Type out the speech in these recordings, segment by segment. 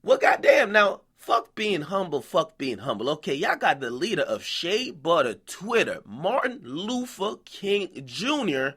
Well, goddamn, now, fuck being humble, okay? Y'all got the leader of Shea Butter Twitter, Martin Luther King Jr.,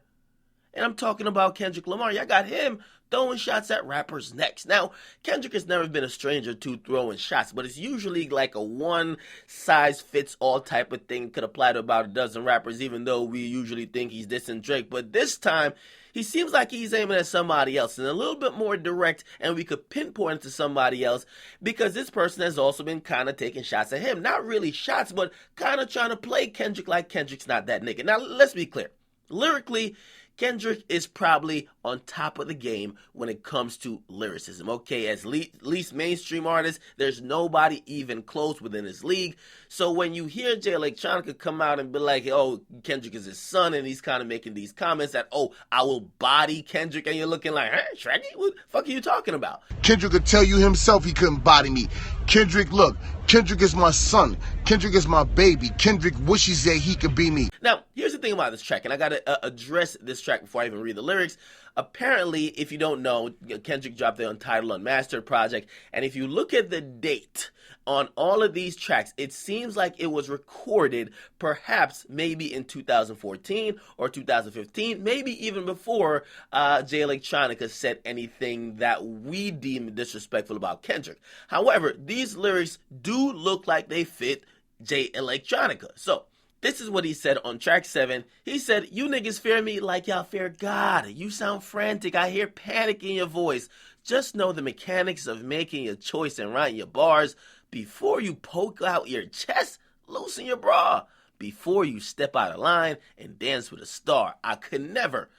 and I'm talking about Kendrick Lamar. Y'all got him throwing shots at rappers next. Now, Kendrick has never been a stranger to throwing shots, but it's usually like a one-size-fits-all type of thing. Could apply to about a dozen rappers, even though we usually think he's dissing Drake. But this time, he seems like he's aiming at somebody else and a little bit more direct, and we could pinpoint it to somebody else because this person has also been kind of taking shots at him. Not really shots, but kind of trying to play Kendrick like Kendrick's not that nigga. Now, let's be clear. Lyrically, Kendrick is probably on top of the game when it comes to lyricism. Okay, as least mainstream artist, there's nobody even close within his league. So when you hear Jay Electronica come out and be like, oh, Kendrick is his son, and he's kind of making these comments that, oh, I will body Kendrick, and you're looking like, huh, Shraggy, what the fuck are you talking about? Kendrick could tell you himself he couldn't body me. Kendrick, look, Kendrick is my son. Kendrick is my baby. Kendrick wishes that he could be me. Now, here's the thing about this track, and I got to address this track before I even read the lyrics. Apparently, if you don't know, Kendrick dropped the Untitled Unmastered project, and if you look at the date on all of these tracks, it seems like it was recorded perhaps maybe in 2014 or 2015, maybe even before Jay Electronica said anything that we deem disrespectful about Kendrick. However, these lyrics do look like they fit Jay Electronica. So, this is what he said on track 7. He said, you niggas fear me like y'all fear God. You sound frantic. I hear panic in your voice. Just know the mechanics of making your choice and writing your bars. Before you poke out your chest, loosen your bra. Before you step out of line and dance with a star. I could never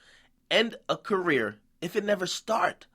end a career if it never start.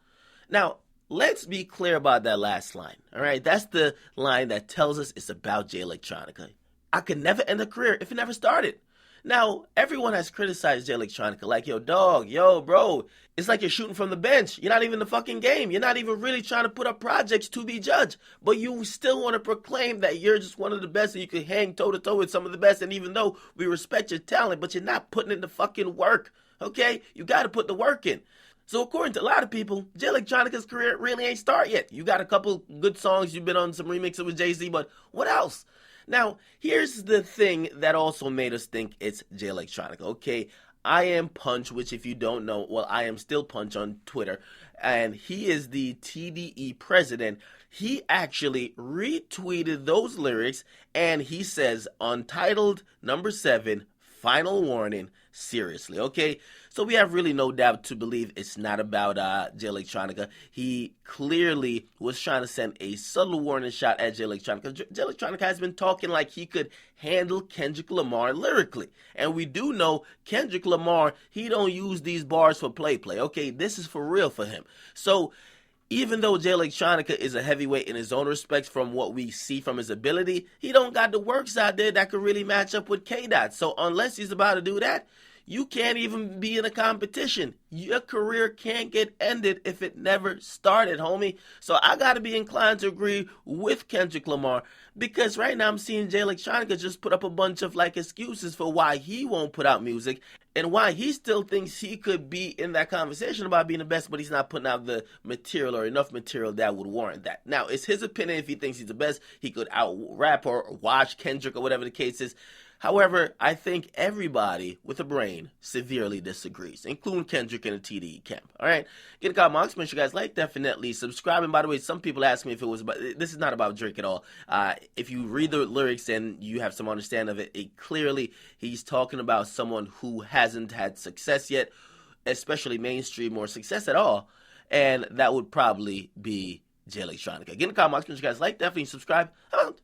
Now, let's be clear about that last line. All right, that's the line that tells us it's about Jay Electronica. I could never end a career if it never started. Now, everyone has criticized Jay Electronica like, yo, dog, yo, bro, it's like you're shooting from the bench. You're not even in the fucking game. You're not even really trying to put up projects to be judged. But you still want to proclaim that you're just one of the best and you can hang toe-to-toe with some of the best. And even though we respect your talent, but you're not putting in the fucking work, okay? You got to put the work in. So according to a lot of people, Jay Electronica's career really ain't start yet. You got a couple good songs. You've been on some remixes with Jay-Z, but what else? Now, here's the thing that also made us think it's Jay Electronica, okay? I am Punch, which if you don't know, well, I am still Punch on Twitter, and he is the TDE president. He actually retweeted those lyrics, and he says, Untitled number 7, final warning, seriously, okay? So we have really no doubt to believe it's not about Jay Electronica. He clearly was trying to send a subtle warning shot at Jay Electronica. Jay Electronica has been talking like he could handle Kendrick Lamar lyrically. And we do know Kendrick Lamar, he don't use these bars for play, okay? This is for real for him. So even though Jay Electronica is a heavyweight in his own respects from what we see from his ability, he don't got the works out there that could really match up with K-Dot. So unless he's about to do that, you can't even be in a competition. Your career can't get ended if it never started, homie. So I got to be inclined to agree with Kendrick Lamar because right now I'm seeing Jay Electronica just put up a bunch of like excuses for why he won't put out music and why he still thinks he could be in that conversation about being the best, but he's not putting out the material or enough material that would warrant that. Now, it's his opinion. If he thinks he's the best, he could out-rap or watch Kendrick or whatever the case is. However, I think everybody with a brain severely disagrees, including Kendrick and the TDE camp. All right? Get a comment, box. Make sure you guys like, definitely subscribe. And by the way, some people ask me if it was about, this is not about Drake at all. If you read the lyrics and you have some understanding of it, clearly he's talking about someone who hasn't had success yet, especially mainstream or success at all. And that would probably be Jay Electronica. Get in the comment box. Make sure you guys like, definitely subscribe. I'm out.